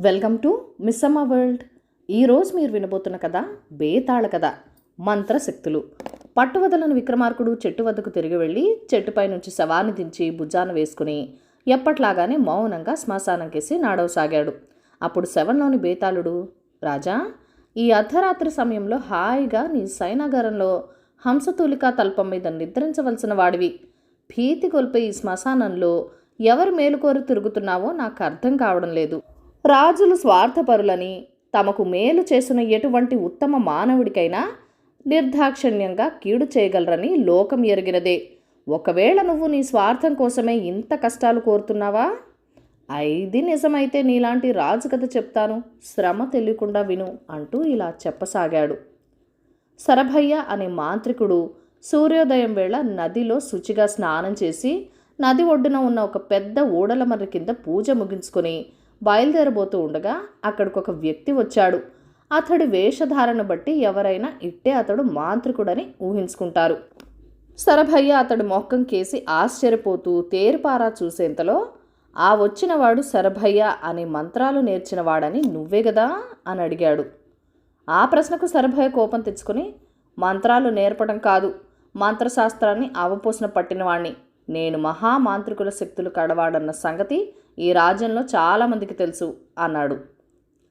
Welcome to Missamma world. ఈరోజు మీరు వినబోతున్న కథ బేతాళ కథ. మంత్రశక్తులు. పట్టువదలని విక్రమార్కుడు చెట్టు వద్దకు తిరిగి వెళ్ళి చెట్టుపై నుంచి శవాన్ని దించి భుజాన వేసుకుని ఎప్పట్లాగానే మౌనంగా శ్మశానం కేసి నాడవసాగాడు. అప్పుడు శవంలోని బేతాళుడు, రాజా, ఈ అర్ధరాత్రి సమయంలో హాయిగా నీ సైనాగారంలో హంసతూలికా తల్పం మీద నిద్రించవలసిన వాడివి. భీతి కొల్పే ఈ శ్మశానంలో ఎవరు మేలుకోరు తిరుగుతున్నావో నాకు అర్థం కావడం లేదు. రాజులు స్వార్థపరులని, తమకు మేలు చేసిన ఎటువంటి ఉత్తమ మానవుడికైనా నిర్దాక్షిణ్యంగా కీడు చేయగలరని లోకం ఎరిగినదే. ఒకవేళ నువ్వు నీ స్వార్థం కోసమే ఇంత కష్టాలు కోరుతున్నావా? ఇది నిజమైతే నీలాంటి రాజు కథ చెప్తాను, శ్రమ తెలియకుండా విను అంటూ ఇలా చెప్పసాగాడు. శరభయ్య అనే మాంత్రికుడు సూర్యోదయం వేళ నదిలో శుచిగా స్నానం చేసి నది ఒడ్డున ఉన్న ఒక పెద్ద ఊడలమర్రి కింద పూజ ముగించుకొని బయలుదేరబోతూ ఉండగా అక్కడికి ఒక వ్యక్తి వచ్చాడు. అతడి వేషధారణ బట్టి ఎవరైనా ఇట్టే అతడు మాంత్రికుడని ఊహించుకుంటారు. శరభయ్య అతడి మొక్కం కేసి ఆశ్చర్యపోతూ తేరుపారా చూసేంతలో, ఆ వచ్చినవాడు శరభయ్య అనే మంత్రాలు నేర్చినవాడని నువ్వే గదా అని అడిగాడు. ఆ ప్రశ్నకు శరభయ్య కోపం తెచ్చుకొని, మంత్రాలు నేర్పడం కాదు, మంత్రశాస్త్రాన్ని అవపోసన పట్టినవాణ్ణి. నేను మహామాంత్రికుల శక్తులు కడవాడన్న సంగతి ఈ రాజ్యంలో చాలామందికి తెలుసు అన్నాడు.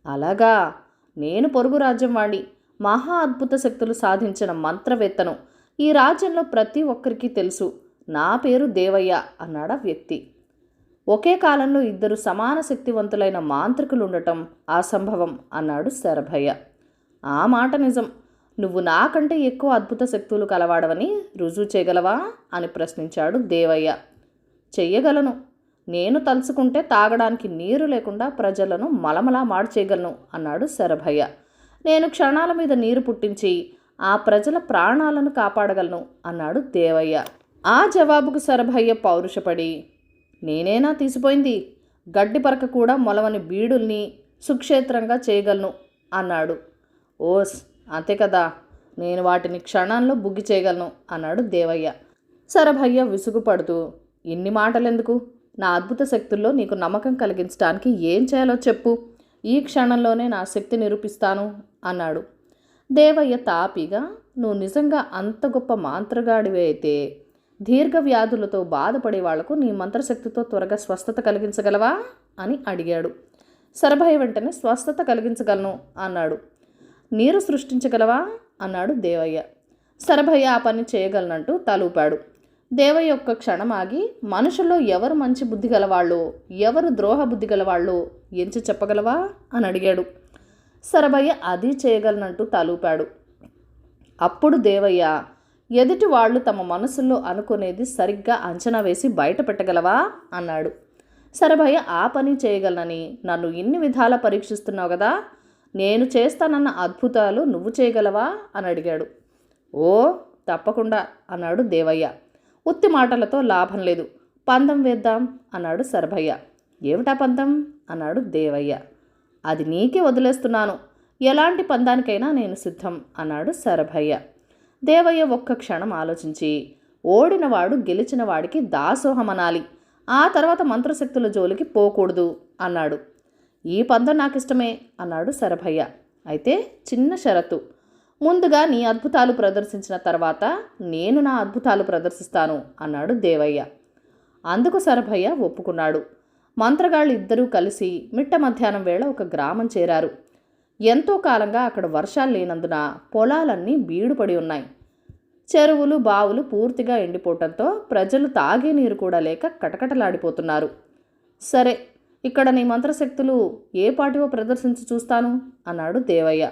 అలాగా? నేను పొరుగు రాజ్యం వాణ్ణి, మహా అద్భుత శక్తులు సాధించిన మంత్రవేత్తను. ఈ రాజ్యంలో ప్రతి ఒక్కరికి తెలుసు. నా పేరు దేవయ్య అన్నాడా వ్యక్తి. ఒకే కాలంలో ఇద్దరు సమాన శక్తివంతులైన మాంత్రికులు ఉండటం అసంభవం అన్నాడు శరభయ్య. ఆ మాట నిజం. నువ్వు నాకంటే ఎక్కువ అద్భుత శక్తులు కలవాడవని రుజువు చేయగలవా అని ప్రశ్నించాడు దేవయ్య. చెయ్యగలను. నేను తలుచుకుంటే తాగడానికి నీరు లేకుండా ప్రజలను మలమలా మాడు చేయగలను అన్నాడు శరభయ్య. నేను క్షణాల మీద నీరు పుట్టించి ఆ ప్రజల ప్రాణాలను కాపాడగలను అన్నాడు దేవయ్య. ఆ జవాబుకు శరభయ్య పౌరుషపడి, నేనేనా తీసిపోయింది? గడ్డి పరక కూడా మొలవని బీడుల్ని సుక్షేత్రంగా చేయగలను అన్నాడు. ఓస్, అంతే కదా, నేను వాటిని క్షణాల్లో బుగ్గి చేయగలను అన్నాడు దేవయ్య. శరభయ్య విసుగుపడుతూ, ఇన్ని మాటలెందుకు? నా అద్భుత శక్తుల్లో నీకు నమ్మకం కలిగించడానికి ఏం చేయాలో చెప్పు. ఈ క్షణంలోనే నా శక్తి నిరూపిస్తాను అన్నాడు. దేవయ్య తాపిగా, నువ్వు నిజంగా అంత గొప్ప మాంత్రగాడివే అయితే దీర్ఘ వ్యాధులతో బాధపడే వాళ్లకు నీ మంత్రశక్తితో త్వరగా స్వస్థత కలిగించగలవా అని అడిగాడు. శరభయ్య వెంటనే స్వస్థత కలిగించగలను అన్నాడు. నీరు సృష్టించగలవా అన్నాడు దేవయ్య. శరభయ్య ఆ పని చేయగలనంటూ తలూపాడు. దేవయ్య ఒక్క క్షణం ఆగి, మనుషుల్లో ఎవరు మంచి బుద్ధి గలవాళ్ళో, ఎవరు ద్రోహ బుద్ధి గలవాళ్ళో ఎంచి చెప్పగలవా అని అడిగాడు. శరభయ్య అది చేయగలనంటూ తలూపాడు. అప్పుడు దేవయ్య, ఎదుటి వాళ్ళు తమ మనసుల్లో అనుకునేది సరిగ్గా అంచనా వేసి బయట పెట్టగలవా అన్నాడు. శరభయ్య, ఆ పని చేయగలనని నన్ను ఇన్ని విధాలా పరీక్షిస్తున్నావు కదా, నేను చేస్తానన్న అద్భుతాలు నువ్వు చేయగలవా అని అడిగాడు. ఓ, తప్పకుండా అన్నాడు దేవయ్య. ఉత్తి మాటలతో లాభం లేదు, పందెం వేద్దాం అన్నాడు శరభయ్య. ఏమిటా పందెం అన్నాడు దేవయ్య. అది నీకే వదిలేస్తున్నాను, ఎలాంటి పందానికైనా నేను సిద్ధం అన్నాడు శరభయ్య. దేవయ్య ఒక్క క్షణం ఆలోచించి, ఓడినవాడు గెలిచిన వాడికి దాసోహమనాలి, ఆ తర్వాత మంత్రశక్తుల జోలికి పోకూడదు అన్నాడు. ఈ పందెం నాకిష్టమే అన్నాడు శరభయ్య. అయితే చిన్న షరతు, ముందుగా నీ అద్భుతాలు ప్రదర్శించిన తర్వాత నేను నా అద్భుతాలు ప్రదర్శిస్తాను అన్నాడు దేవయ్య. అందుకు శరభయ్య ఒప్పుకున్నాడు. మంత్రగాళ్ళు ఇద్దరూ కలిసి మిట్ట మధ్యాహ్నం వేళ ఒక గ్రామం చేరారు. ఎంతో కాలంగా అక్కడ వర్షాలు లేనందున పొలాలన్నీ బీడుపడి ఉన్నాయి. చెరువులు, బావులు పూర్తిగా ఎండిపోవటంతో ప్రజలు తాగే నీరు కూడా లేక కటకటలాడిపోతున్నారు. సరే, ఇక్కడ నీ మంత్రశక్తులు ఏ పాటివో ప్రదర్శించి చూస్తాను అన్నాడు దేవయ్య.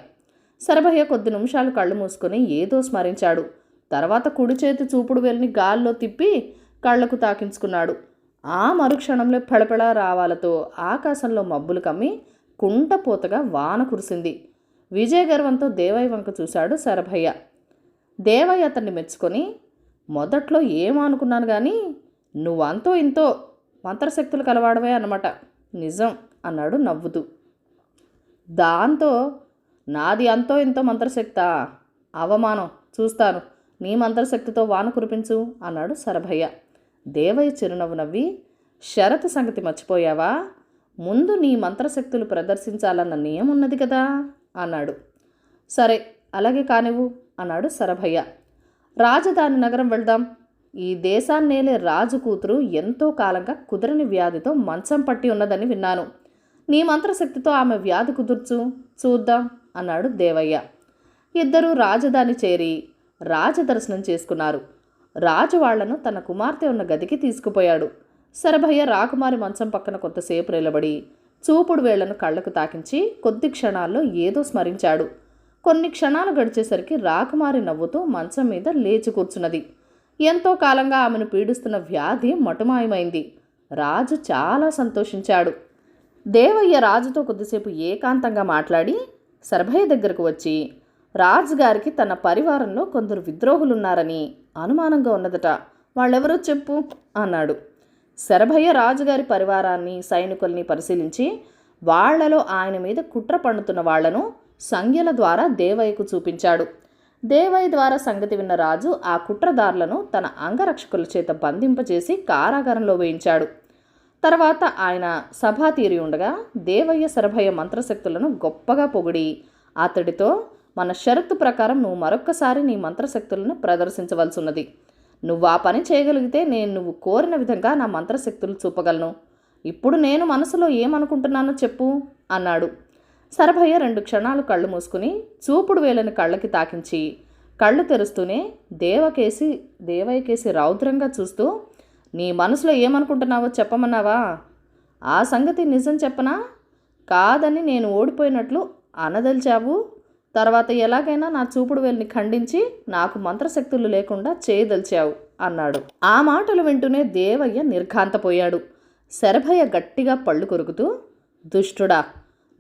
శరభయ్య కొద్ది నిమిషాలు కళ్ళు మూసుకొని ఏదో స్మరించాడు. తర్వాత కుడి చేతి చూపుడు వేలిని గాల్లో తిప్పి కళ్లకు తాకించుకున్నాడు. ఆ మరుక్షణంలో పెళపెళ రావాలతో ఆకాశంలో మబ్బులు కమ్మి కుంటపోతగా వాన కురిసింది. విజయగర్వంతో దేవయ్య వంక చూశాడు శరభయ్య. దేవయ్య అతన్ని మెచ్చుకొని, మొదట్లో ఏమనుకున్నాను కానీ నువ్వంతో ఇంతో మంత్రశక్తులు కలవాడవే అన్నమాట. నిజం అన్నాడు నవ్వుతూ. దాంతో నాది అంతో ఇంతో మంత్రశక్తా? అవమానం, చూస్తాను, నీ మంత్రశక్తితో వాన కురిపించు అన్నాడు శరభయ్య. దేవయ్య చిరునవ్వు నవ్వి, షరతు సంగతి మర్చిపోయావా? ముందు నీ మంత్రశక్తులు ప్రదర్శించాలన్న నియమం ఉన్నది కదా అన్నాడు. సరే అలాగే కానివ్వు అన్నాడు శరభయ్య. రాజధాని నగరం వెళ్దాం. ఈ దేశాన్నేలే రాజు కూతురు ఎంతో కాలంగా కుదరని వ్యాధితో మంచం పట్టి ఉన్నదని విన్నాను. నీ మంత్రశక్తితో ఆమె వ్యాధి కుదుర్చు, చూద్దాం అన్నాడు దేవయ్య. ఇద్దరూ రాజధాని చేరి రాజదర్శనం చేసుకున్నారు. రాజు వాళ్లను తన కుమార్తె ఉన్న గదికి తీసుకుపోయాడు. శరభయ్య రాకుమారి మంచం పక్కన కొంతసేపు నిలబడి చూపుడు వేళ్లను కళ్లకు తాకించి కొద్ది క్షణాల్లో ఏదో స్మరించాడు. కొన్ని క్షణాలు గడిచేసరికి రాకుమారి నవ్వుతూ మంచం మీద లేచి కూర్చున్నది. ఎంతో కాలంగా ఆమెను పీడిస్తున్న వ్యాధి మటుమాయమైంది. రాజు చాలా సంతోషించాడు. దేవయ్య రాజుతో కొద్దిసేపు ఏకాంతంగా మాట్లాడి శరభయ్య దగ్గరకు వచ్చి, రాజుగారికి తన పరివారంలో కొందరు విద్రోహులున్నారని అనుమానంగా ఉన్నదట, వాళ్ళెవరో చెప్పు అన్నాడు. శరభయ్య రాజుగారి పరివారాన్ని, సైనికుల్ని పరిశీలించి వాళ్లలో ఆయన మీద కుట్ర పన్నుతున్న వాళ్లను సంజ్ఞల ద్వారా దేవయ్యకు చూపించాడు. దేవయ్య ద్వారా సంగతి విన్న రాజు ఆ కుట్రదారులను తన అంగరక్షకుల చేత బంధింపచేసి కారాగారంలో వేయించాడు. తర్వాత ఆయన సభా తీరి ఉండగా దేవయ్య శరభయ్య మంత్రశక్తులను గొప్పగా పొగిడి అతడితో, మన షరతు ప్రకారం నువ్వు మరొక్కసారి నీ మంత్రశక్తులను ప్రదర్శించవలసి ఉన్నది. నువ్వు ఆ పని చేయగలిగితే నేను నువ్వు కోరిన విధంగా నా మంత్రశక్తులు చూపగలను. ఇప్పుడు నేను మనసులో ఏమనుకుంటున్నానో చెప్పు అన్నాడు. శరభయ్య 2 క్షణాలు కళ్ళు మూసుకుని చూపుడు వేలని కళ్ళకి తాకించి కళ్ళు తెరుస్తూనే దేవయ్యకేసి రౌద్రంగా చూస్తూ, నీ మనసులో ఏమనుకుంటున్నావో చెప్పమన్నావా? ఆ సంగతి నిజం చెప్పనా? కాదని నేను ఓడిపోయినట్లు అనదలిచావు. తర్వాత ఎలాగైనా నా చూపుడు వేలిని ఖండించి నాకు మంత్రశక్తులు లేకుండా చేయదలిచావు అన్నాడు. ఆ మాటలు వింటూనే దేవయ్య నిర్ఘాంతపోయాడు. శరభయ్య గట్టిగా పళ్ళు కొరుకుతూ, దుష్టుడా,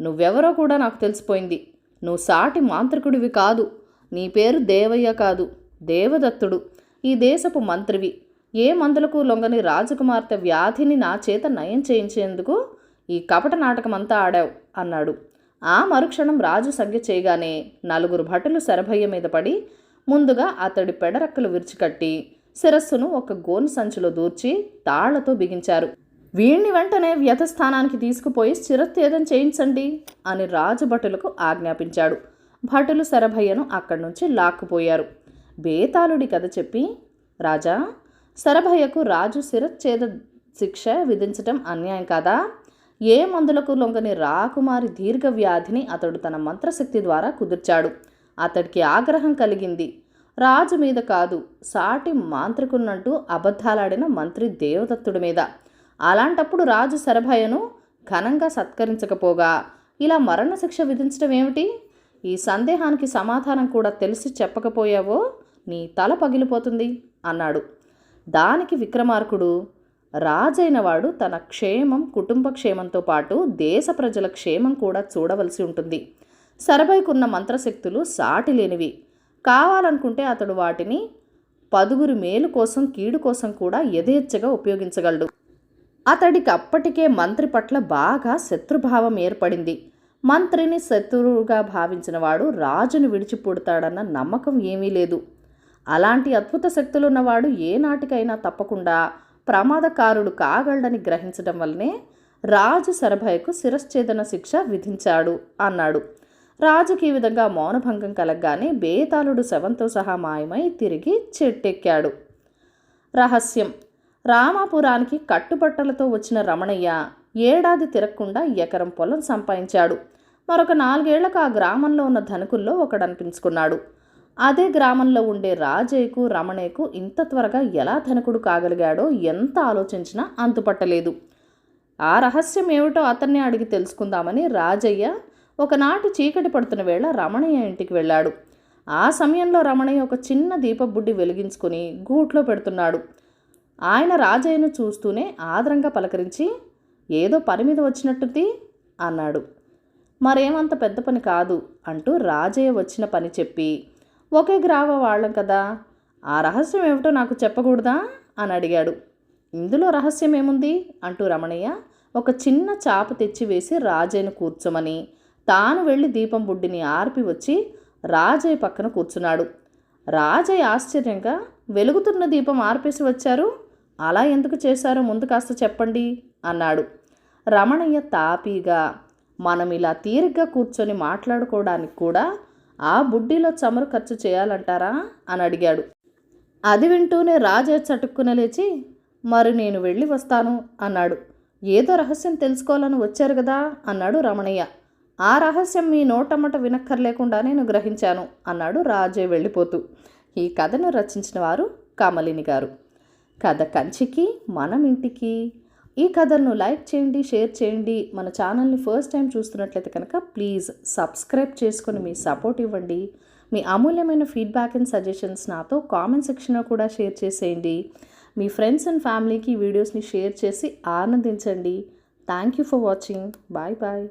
నువ్వెవరో కూడా నాకు తెలిసిపోయింది. నువ్వు సాటి మాంత్రికుడివి కాదు. నీ పేరు దేవయ్య కాదు, దేవదత్తుడు. ఈ దేశపు మంత్రివి. ఏ మందులకు లొంగని రాజకుమార్తె వ్యాధిని నా చేత నయం చేయించేందుకు ఈ కపట నాటకమంతా ఆడావు అన్నాడు. ఆ మరుక్షణం రాజు సంజ్ఞ చేయగానే 4 భటులు శరభయ్య మీద పడి ముందుగా అతడి పెడరక్కలు విరిచికట్టి శిరస్సును ఒక గోను సంచిలో దూర్చి తాళ్లతో బిగించారు. వీణ్ణి వెంటనే వ్యథస్థానానికి తీసుకుపోయి శిరచ్ఛేదం చేయించండి అని రాజు భటులకు ఆజ్ఞాపించాడు. భటులు శరభయ్యను అక్కడి నుంచి లాక్కుపోయారు. బేతాళుడి కథ చెప్పి, రాజా, శరభయ్యకు రాజు శిరచ్ఛేద శిక్ష విధించటం అన్యాయం కాదా? ఏ మందులకు లొంగని రాకుమారి దీర్ఘ వ్యాధిని అతడు తన మంత్రశక్తి ద్వారా కుదుర్చాడు. అతడికి ఆగ్రహం కలిగింది. రాజు మీద కాదు, సాటి మాంత్రికున్నంటూ అబద్ధాలాడిన మంత్రి దేవదత్తుడి మీద. అలాంటప్పుడు రాజు శరభయ్యను ఘనంగా సత్కరించకపోగా ఇలా మరణశిక్ష విధించడం ఏమిటి? ఈ సందేహానికి సమాధానం కూడా తెలిసి చెప్పకపోయావో నీ తల పగిలిపోతుంది అన్నాడు. దానికి విక్రమార్కుడు, రాజైన వాడు తన క్షేమం, కుటుంబ క్షేమంతో పాటు దేశ ప్రజల క్షేమం కూడా చూడవలసి ఉంటుంది. శరభయ్యకున్న మంత్రశక్తులు సాటి లేనివి. కావాలనుకుంటే అతడు వాటిని 10 మేలు కోసం, కీడు కోసం కూడా యథేచ్ఛగా ఉపయోగించగలడు. అతడికి అప్పటికే మంత్రి పట్ల బాగా శత్రుభావం ఏర్పడింది. మంత్రిని శత్రువుగా భావించిన వాడు రాజును విడిచిపుడతాడన్న నమ్మకం ఏమీ లేదు. అలాంటి అద్భుత శక్తులున్నవాడు ఏనాటికైనా తప్పకుండా ప్రమాదకారుడు కాగలడని గ్రహించడం వల్లనే రాజు శరభయ్యకు శిరశ్ఛేదన శిక్ష విధించాడు అన్నాడు. రాజుకి ఈ విధంగా మౌనభంగం కలగగానే బేతాళుడు శవంతో సహా మాయమై తిరిగి చెట్టెక్కాడు. రహస్యం. రామాపురానికి కట్టుబట్టలతో వచ్చిన రమణయ్య ఏడాది తిరగకుండా ఎకరం పొలం సంపాదించాడు. మరొక 4 ఏళ్లకు ఆ గ్రామంలో ఉన్న ధనికుల్లో ఒకడనిపించుకున్నాడు. అదే గ్రామంలో ఉండే రాజయ్యకు, రమణయ్యకు ఇంత త్వరగా ఎలా ధనికుడు కాగలిగాడో ఎంత ఆలోచించినా అంతుపట్టలేదు. ఆ రహస్యం ఏమిటో అతన్నే అడిగి తెలుసుకుందామని రాజయ్య ఒకనాటి చీకటి పడుతున్న వేళ రమణయ్య ఇంటికి వెళ్ళాడు. ఆ సమయంలో రమణయ్య ఒక చిన్న దీపబుడ్డి వెలిగించుకుని గూట్లో పెడుతున్నాడు. ఆయన రాజయ్యను చూస్తూనే ఆదరంగా పలకరించి, ఏదో పని మీద వచ్చినట్టుంది అన్నాడు. మరేమంత పెద్ద పని కాదు అంటూ రాజయ్య వచ్చిన పని చెప్పి, ఒకే గ్రామ వాళ్ళం కదా, ఆ రహస్యం ఏమిటో నాకు చెప్పకూడదా అని అడిగాడు. ఇందులో రహస్యం ఏముంది అంటూ రమణయ్య ఒక చిన్న చాప తెచ్చి వేసి రాజయ్యను కూర్చోమని తాను వెళ్ళి దీపం బుడ్డిని ఆర్పి వచ్చి రాజయ్య పక్కన కూర్చున్నాడు. రాజయ్య ఆశ్చర్యంగా, వెలుగుతున్న దీపం ఆర్పేసి వచ్చారు, అలా ఎందుకు చేశారో ముందు కాస్త చెప్పండి అన్నాడు. రమణయ్య తాపీగా, మనం ఇలా తీరిగ్గా కూర్చొని మాట్లాడుకోవడానికి కూడా ఆ బుడ్డీలో చమురు ఖర్చు చేయాలంటారా అని అడిగాడు. అది వింటూనే రాజే చటుక్కున లేచి, మరి నేను వెళ్ళి వస్తాను అన్నాడు. ఏదో రహస్యం తెలుసుకోవాలని వచ్చారు కదా అన్నాడు రమణయ్య. ఆ రహస్యం మీ నోటమ్మట వినక్కర్లేకుండా నేను గ్రహించాను అన్నాడు రాజే వెళ్ళిపోతూ. ఈ కథను రచించిన వారు కమలిని గారు. కథ కంచికి మనం ఇంటికి. ఈ కథను లైక్ చేయండి, షేర్ చేయండి. మన ఛానల్ని ఫస్ట్ టైం చూస్తున్నట్లయితే కనుక ప్లీజ్ సబ్స్క్రైబ్ చేసుకొని మీ సపోర్ట్ ఇవ్వండి. మీ అమూల్యమైన ఫీడ్బ్యాక్ అండ్ సజెషన్స్ నాతో కామెంట్ సెక్షన్లో కూడా షేర్ చేసేయండి. మీ ఫ్రెండ్స్ అండ్ ఫ్యామిలీకి ఈ వీడియోస్ని షేర్ చేసి ఆనందించండి. Thank you for watching. Bye bye.